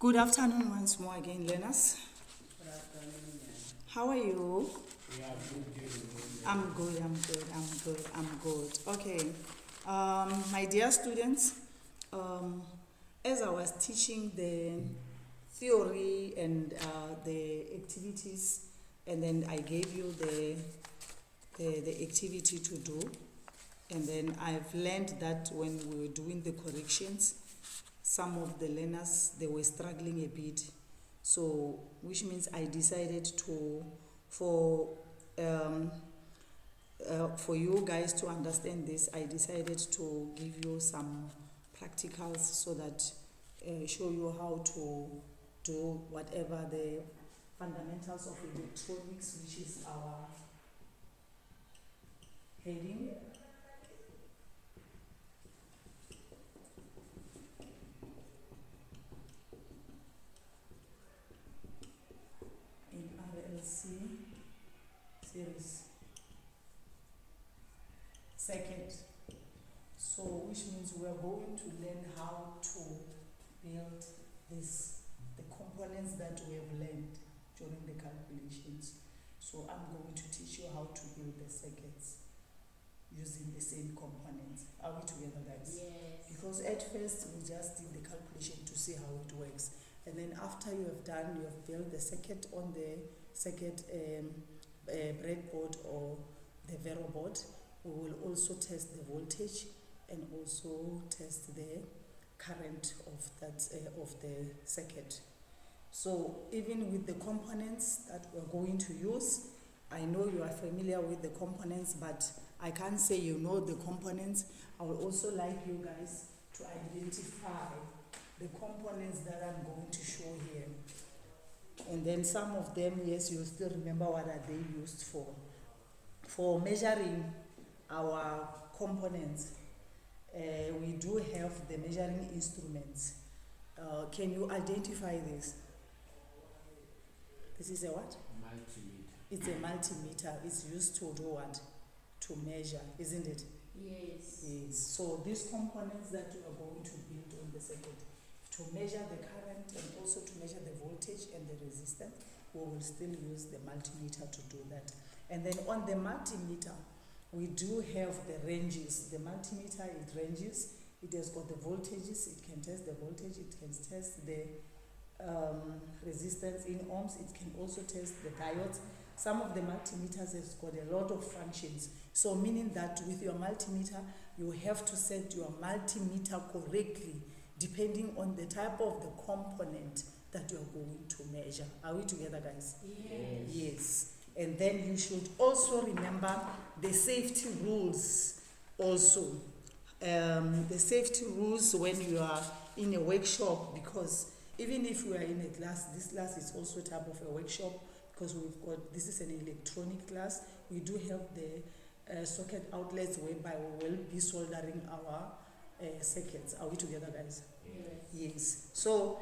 Good afternoon once more again, learners. How are you? I'm good. Okay. My dear students, as I was teaching the theory and the activities, and then I gave you the activity to do, and then I've learned that when we were doing the corrections, some of the learners, they were struggling a bit. So, which means I decided for you guys to understand this, I decided to give you some practicals so that show you how to do whatever the fundamentals of electronics, which is our heading. In RLC series. Second, so which means we are going to learn how to build the components that we have learned during the calculations. So I'm going to teach you how to build the circuits using the same components. Are we together, guys? Yes. Because at first we just did the calculation to see how it works, and then after you have built the circuit on the circuit breadboard or the Vero board. We will also test the voltage and also test the current of the circuit. So even with the components that we're going to use, I know you are familiar with the components, but I can't say you know the components. I would also like you guys to identify the components that I'm going to show here. And then some of them, yes, you still remember what are they used for. For measuring our components, we do have the measuring instruments. Can you identify this? This is a what? Multimeter. It's a multimeter. It's used to do what? To measure, isn't it? Yes. Yes. So these components that you are going to build on the circuit, to measure the current and also to measure the voltage and the resistance, we will still use the multimeter to do that. And then on the multimeter, we do have the ranges. The multimeter, it ranges. It has got the voltages. It can test the voltage. It can test the resistance in ohms. It can also test the diodes. Some of the multimeters has got a lot of functions. So meaning that with your multimeter, you have to set your multimeter correctly depending on the type of the component that you are going to measure. Are we together, guys? Yes. Yes. And then you should also remember the safety rules also. The safety rules when you are in a workshop, because even if we are in a class, this class is also a type of a workshop because this is an electronic class. We do have the socket outlets whereby we will be soldering our circuits. Are we together, guys? Yes. Yes. So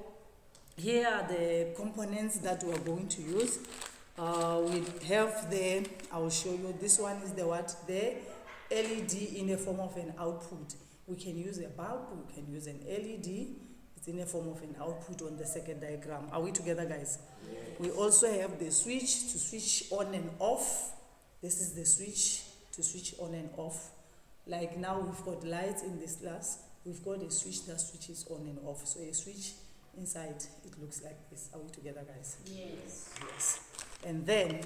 here are the components that we are going to use. We have I will show you, this one is the what? The LED in the form of an output. We can use a bulb, we can use an LED. It's in the form of an output on the circuit diagram. Are we together, guys? Yes. We also have the switch to switch on and off. This is the switch to switch on and off. Like now we've got lights in this class. We've got a switch that switches on and off. So a switch inside, it looks like this. Are we together, guys? Yes. Yes. And then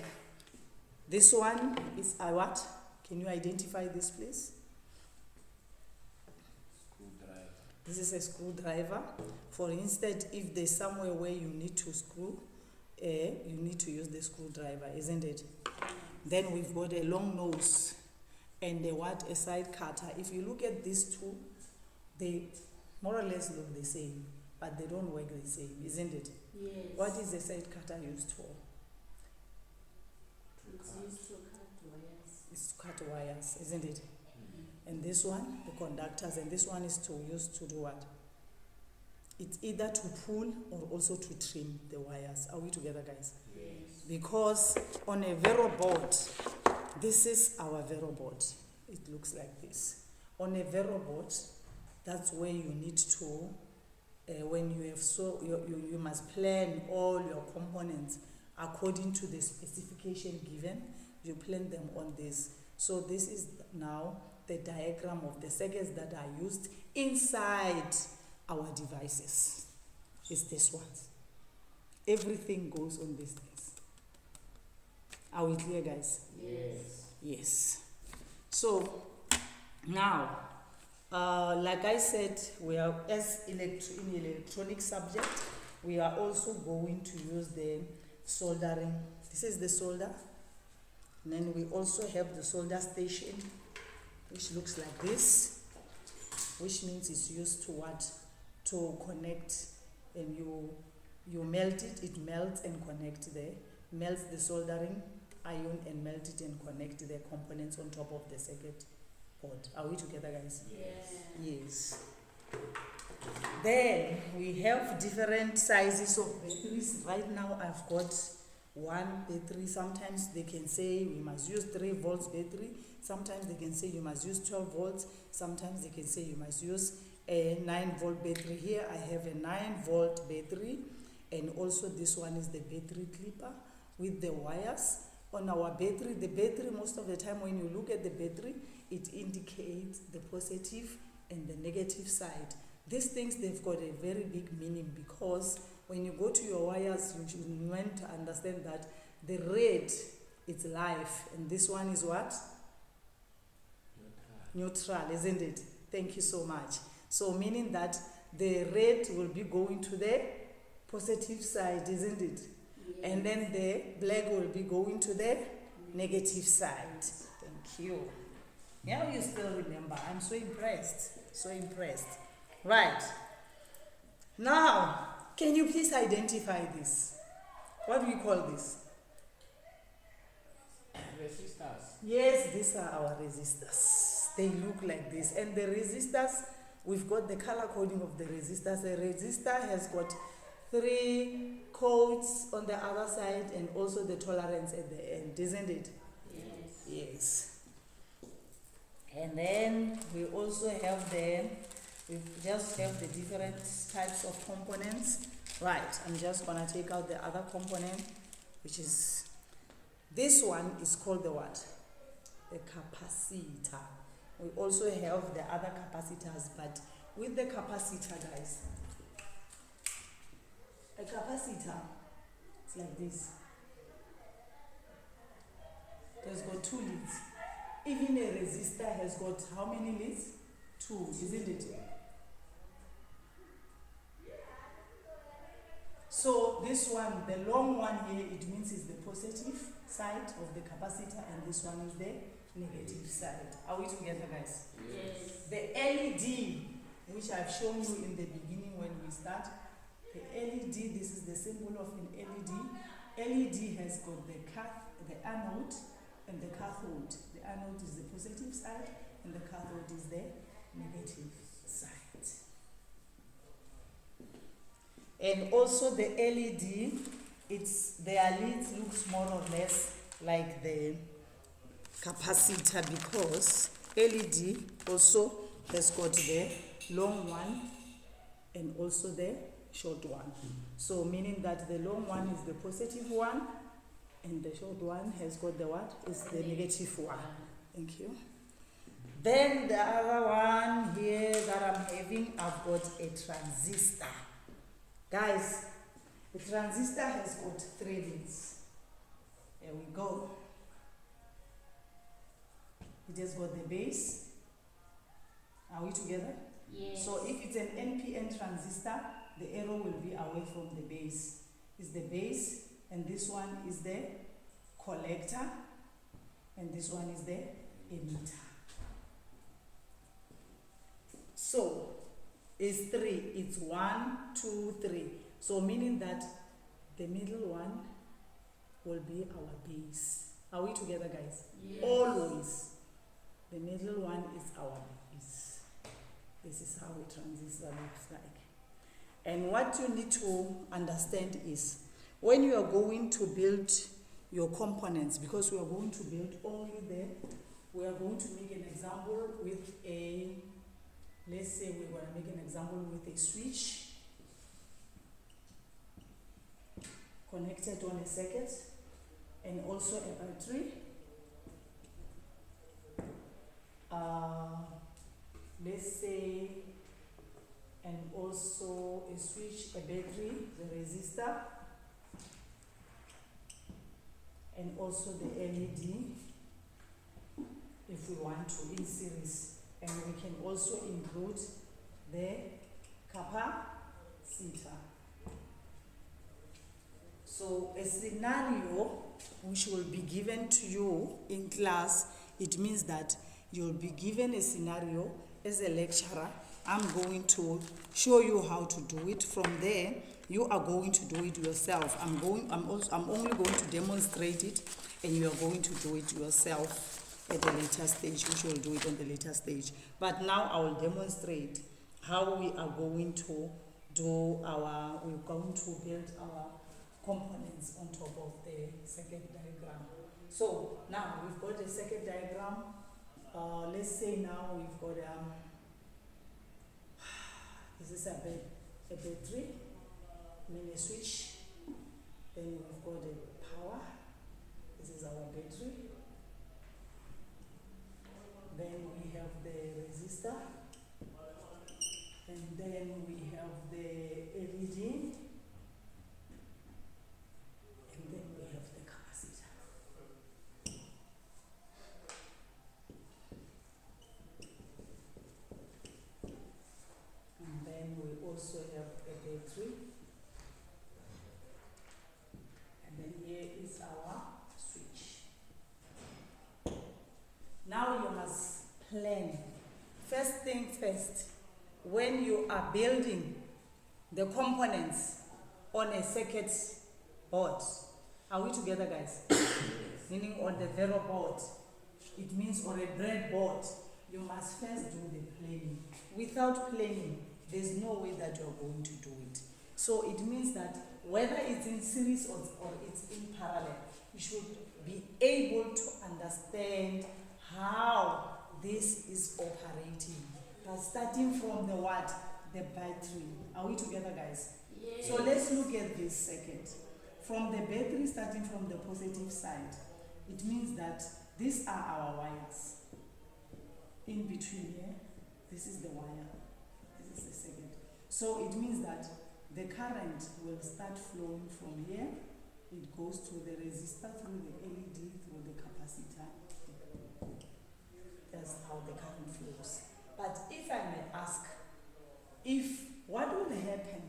this one is a what? Can you identify this, please? Screwdriver. This is a screwdriver. For instance, if there's somewhere where you need to screw, you need to use the screwdriver, isn't it? Then we've got a long nose and a side cutter. If you look at these two, they more or less look the same, but they don't work the same, isn't it? Yes. What is the side cutter used for? It's used to cut wires. It's to cut wires, isn't it? And this one, the conductors, and this one is used to do what? It's either to pull or also to trim the wires. Are we together, guys? Yes. Because on a Vero board, this is our Vero board. It looks like this. On a Vero board, that's where you need to, when you you must plan all your components according to the specification given. You plan them on this. So this is now the diagram of the circuits that are used inside our devices. It's this one. Everything goes on these things. Are we clear, guys? Yes. Yes. So now, like I said, we are in electronic subject. We are also going to use the soldering. This is the solder. And then we also have the solder station, which looks like this, which means it's used to what? To connect, and you melt it, it melts and connect there. Melts the soldering iron and melt it and connect the components on top of the circuit board. Are we together, guys? Yes. Yes. Then we have different sizes of batteries. Right now I've got one battery. Sometimes they can say we must use 3 volts battery. Sometimes they can say you must use 12 volts. Sometimes they can say you must use a 9-volt battery. Here I have a 9-volt battery, and also this one is the battery clipper with the wires. On our battery, the battery, most of the time when you look at the battery, it indicates the positive and the negative side. These things, they've got a very big meaning, because when you go to your wires, you want to understand that the red is life, and this one is what? Neutral, isn't it? Thank you so much. So meaning that the red will be going to the positive side, isn't it? Yes. And then the black will be going to the negative side. Thank you. Now you still remember. I'm so impressed. So impressed. Right. Now, can you please identify this? What do we call this? Resistors. Yes, these are our resistors. They look like this. And the resistors, we've got the color coding of the resistors. The resistor has got 3 codes on the other side, and also the tolerance at the end, isn't it? Yes. Yes. And then we also have we just have the different types of components. Right, I'm just gonna take out the other component, which is, this one is called the what? The capacitor. We also have the other capacitors, but with the capacitor, guys, a capacitor, it's like this. It has got 2 leads. Even a resistor has got how many leads? 2, isn't it? So this one, the long one here, it means is the positive side of the capacitor, and this one is the negative side. Are we together, guys? Yes. The LED, which I've shown you in the beginning when we start, the LED, this is the symbol of an LED. LED has got the anode and the cathode. The anode is the positive side, and the cathode is the negative side. And also the LED, their leads looks more or less like the capacitor, because LED also has got the long one and also the short one. So meaning that the long one is the positive one, and the short one has got the what? Is the negative one. Thank you. Then the other one here that I'm having, I've got a transistor. Guys, the transistor has got 3 leads. There we go. It has got the base. Are we together? Yes. So if it's an NPN transistor, the arrow will be away from the base. It's the base, and this one is the collector, and this one is the emitter. So it's 3. It's 1, 2, 3. So meaning that the middle one will be our base. Are we together, guys? Yes. Always. The middle one is our base. This is how a transistor looks like. And what you need to understand is, when you are going to build your components, because we are going to build only there, we are going to make an example with let's say we're going to make an example with a switch. connected on a circuit, and also a battery. Let's say, and also a switch, a battery, the resistor, and also the LED if we want to in series. And we can also include the capacitor. So a scenario which will be given to you in class, it means that you'll be given a scenario as a lecturer. I'm going to show you how to do it. From there, you are going to do it yourself. I'm only going to demonstrate it, and you are going to do it yourself at a later stage, which will do it on the later stage. But now I will demonstrate how we are going to do we're going to build our components on top of the circuit diagram. So now we've got a circuit diagram. Let's say now we've got this is a battery, a switch. Then we've got a power. This is our battery. Then we have the resistor, and then we have the LED, and then we have the capacitor. And then we also have a battery, and then here is our switch. Now you must plan. First thing first, when you are building the components on a circuit board, are we together, guys? Meaning on the Vero board, it means on a breadboard, you must first do the planning. Without planning, there's no way that you're going to do it. So it means that whether it's in series or it's in parallel, you should be able to understand how this is operating. But starting from the what? The battery. Are we together, guys? Yes. So let's look at this second. From the battery, starting from the positive side, it means that these are our wires. In between here, this is the wire. This is the second. So it means that the current will start flowing from here. It goes to the resistor, through the LED, through the capacitor. That's how the current flows. But if I may ask, what will happen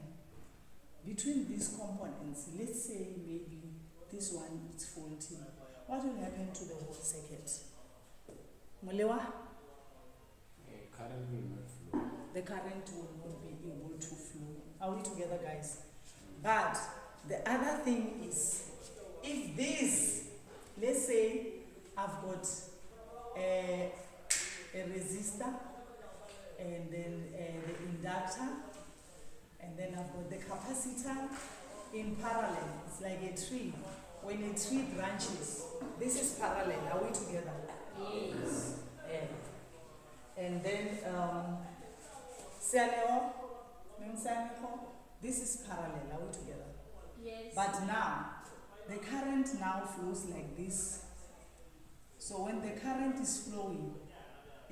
between these components? Let's say maybe this one is faulty. What will happen to the whole circuit? Molewa? Current will not flow. The current will not be able to flow. Are we together, guys? But the other thing is, if this, let's say I've got a resistor, and then the inductor, and then I've got the capacitor in parallel. It's like a tree. When a tree branches, this is parallel. Are we together? Yes. And then this is parallel. Are we together? Yes. But now the current now flows like this. So when the current is flowing,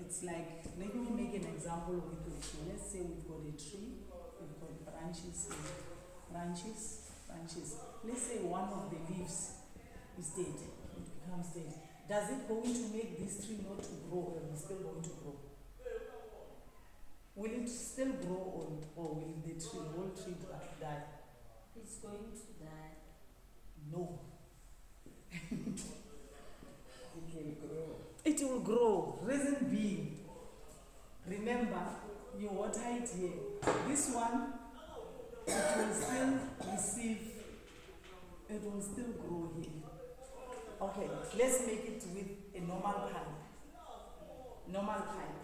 it's like, let me make an example with the tree. Let's say we've got a tree, we've got branches, branches. Let's say one of the leaves is dead, it becomes dead. Does it going to make this tree not to grow, or is it still going to grow? Will it still grow, or will the whole tree die? It's going to die. No. It will grow. It will grow. Reason being, remember your water height here. This one, it will still grow here. Okay, let's make it with a normal pipe.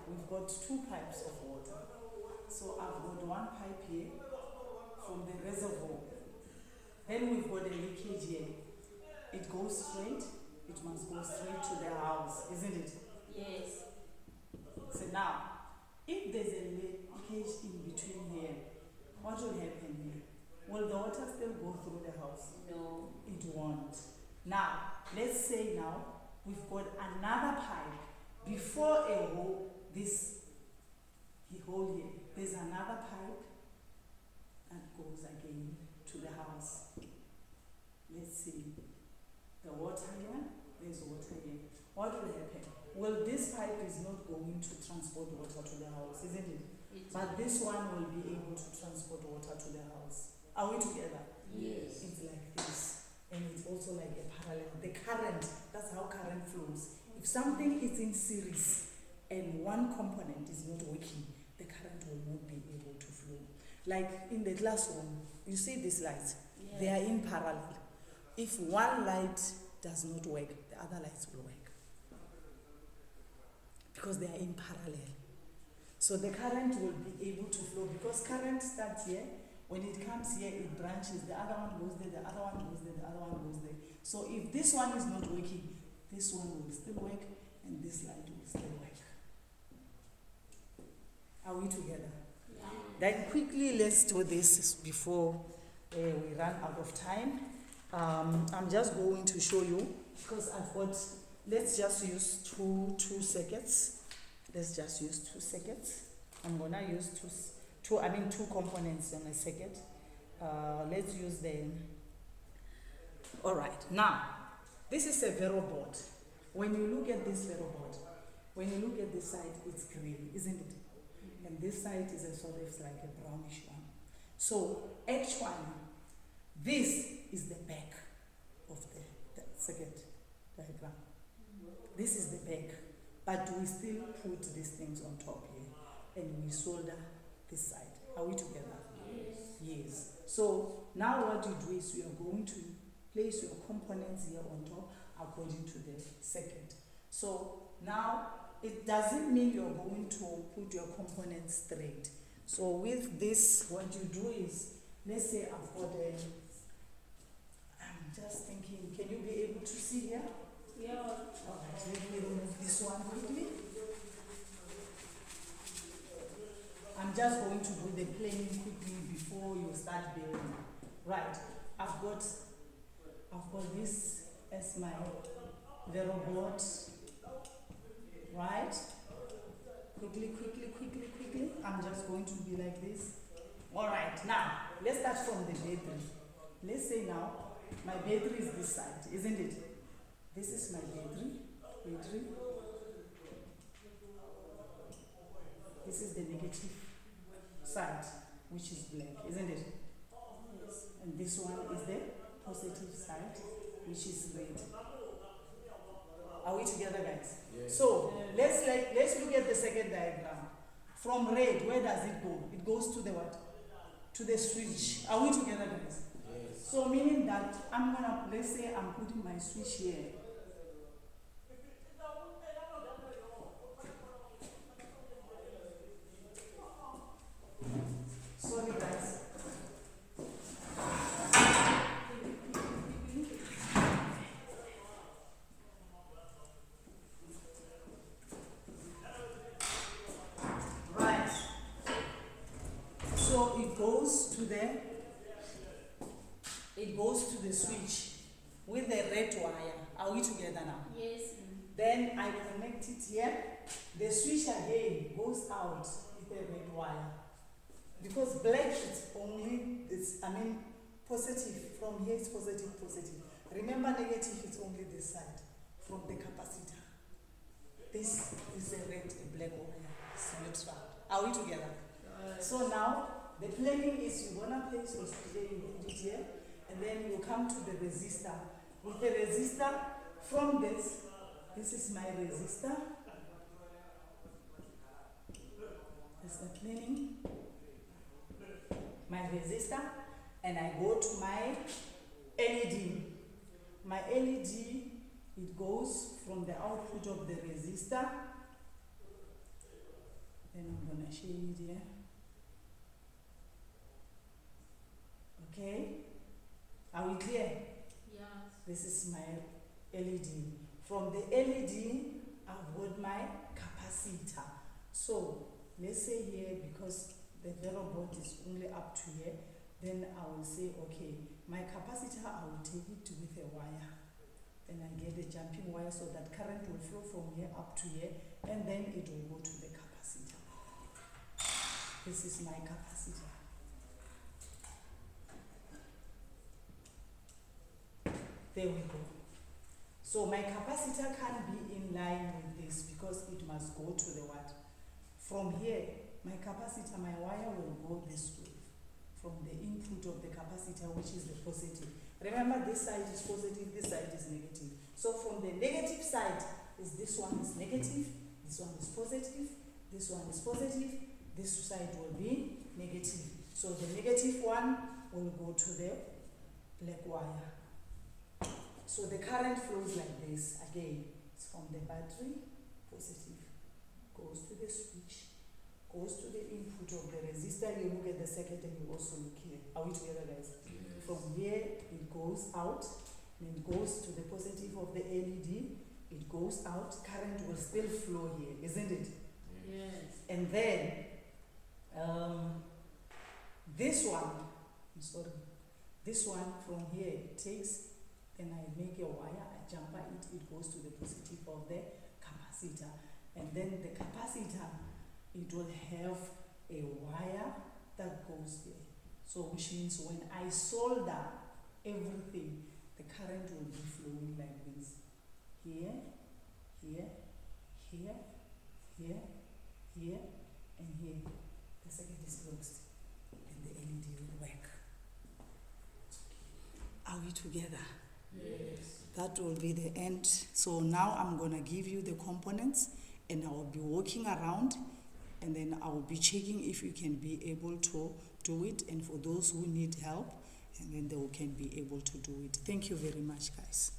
We've got two pipes of water. So I've got one pipe here from the reservoir. Then we've got a leakage here. It goes straight. It must go straight to the house, isn't it? Yes. So now, if there's a leakage in between here, what will happen here? Will the water water still go through the house? No. It won't. Now, let's say now we've got another pipe before a hole, this hole here. There's another pipe that goes again to the house. Let's see. The water here, there's water here. What will happen? Well, this pipe is not going to transport water to the house, isn't it? But this one will be able to transport water to the house. Are we together? Yes. It's like this. And it's also like a parallel. The current, that's how current flows. If something is in series and one component is not working, the current will not be able to flow. Like in the classroom, you see these lights, Yeah. they are in parallel. If one light does not work, the other lights will work. Because they are in parallel. So the current will be able to flow because current starts here. When it comes here, it branches. The other one goes there, the other one goes there, the other one goes there. So if this one is not working, this one will still work and this light will still work. Are we together? Yeah. Then quickly let's do this before we run out of time. I'm just going to show you because I've got, let's just use two circuits. Let's just use 2 circuits. I'm gonna use two components in a circuit. Let's use all right, now, this is a Vero board. When you look at this Vero board, when you look at this side, it's green, isn't it? And this side is a sort of like a brownish one. So actually, this is the back of the circuit diagram. This is the back, but we still put these things on top here, and we solder this side. Are we together? Yes. Yes. So now what you do is you are going to place your components here on top according to the circuit. So now it doesn't mean you're going to put your components straight. So with this, what you do is, let's say I've got I'm just thinking, can you be able to see here? Yeah. Alright, let me remove this one quickly. I'm just going to do the planing quickly before you start building. Right, I've got this as my Vero board. Right? Quickly. I'm just going to be like this. Alright, now let's start from the battery. Let's say now my battery is this side, isn't it? This is my battery. This is the negative side, which is black, isn't it? Yes. And this one is the positive side, which is red. Are we together, guys? Yes. So let's look at the second diagram. From red, where does it go? It goes to the what? To the switch. Are we together, guys? Yes. So meaning that let's say I'm putting my switch here. Sorry, guys. Right. So it goes to the switch with the red wire. Are we together now? Yes. Then I connect it here. The switch again goes out with a red wire. Because black is positive. From here it's positive. Remember negative is only this side from the capacitor. This is a red, a black wire. It's neutral. Are we together? So now the planning is you're gonna place your switch, you put it here, and then you come to the resistor. With the resistor, from this is my resistor. That's the planning. My resistor, and I go to my LED. My LED, it goes from the output of the resistor. Then I'm gonna shade it here. Okay? Are we clear? Yes. This is my LED. From the LED, I've got my capacitor. So let's say here, because the Vero board is only up to here, then I will say, okay, my capacitor, I will take it with a wire. Then I get a jumping wire so that current will flow from here up to here, and then it will go to the capacitor. This is my capacitor. There we go. So my capacitor can't be in line with this because it must go to the what? From here, my capacitor, my wire will go this way. From the input of the capacitor, which is the positive. Remember, this side is positive, this side is negative. So from the negative side, this one is negative, this one is positive, this one is positive, this side will be negative. So the negative one will go to the black wire. So the current flows like this. Again, it's from the battery, positive, goes to the switch, goes to the input of the resistor. You look at the circuit and you also look here. Are we together, guys? Yes. From here, it goes out, and it goes to the positive of the LED. It goes out. Current will still flow here, isn't it? Yes. And then this one, this one from here it takes, then I make a wire, I jumper it, it goes to the positive of the capacitor. And then the capacitor, it will have a wire that goes there. So which means when I solder everything, the current will be flowing like this. Here, here, here, here, here, and here. The circuit is closed and the LED will work. Are we together? Yes. That will be the end. So now I'm going to give you the components and I will be walking around and then I will be checking if you can be able to do it, and for those who need help, and then they can be able to do it. Thank you very much, guys.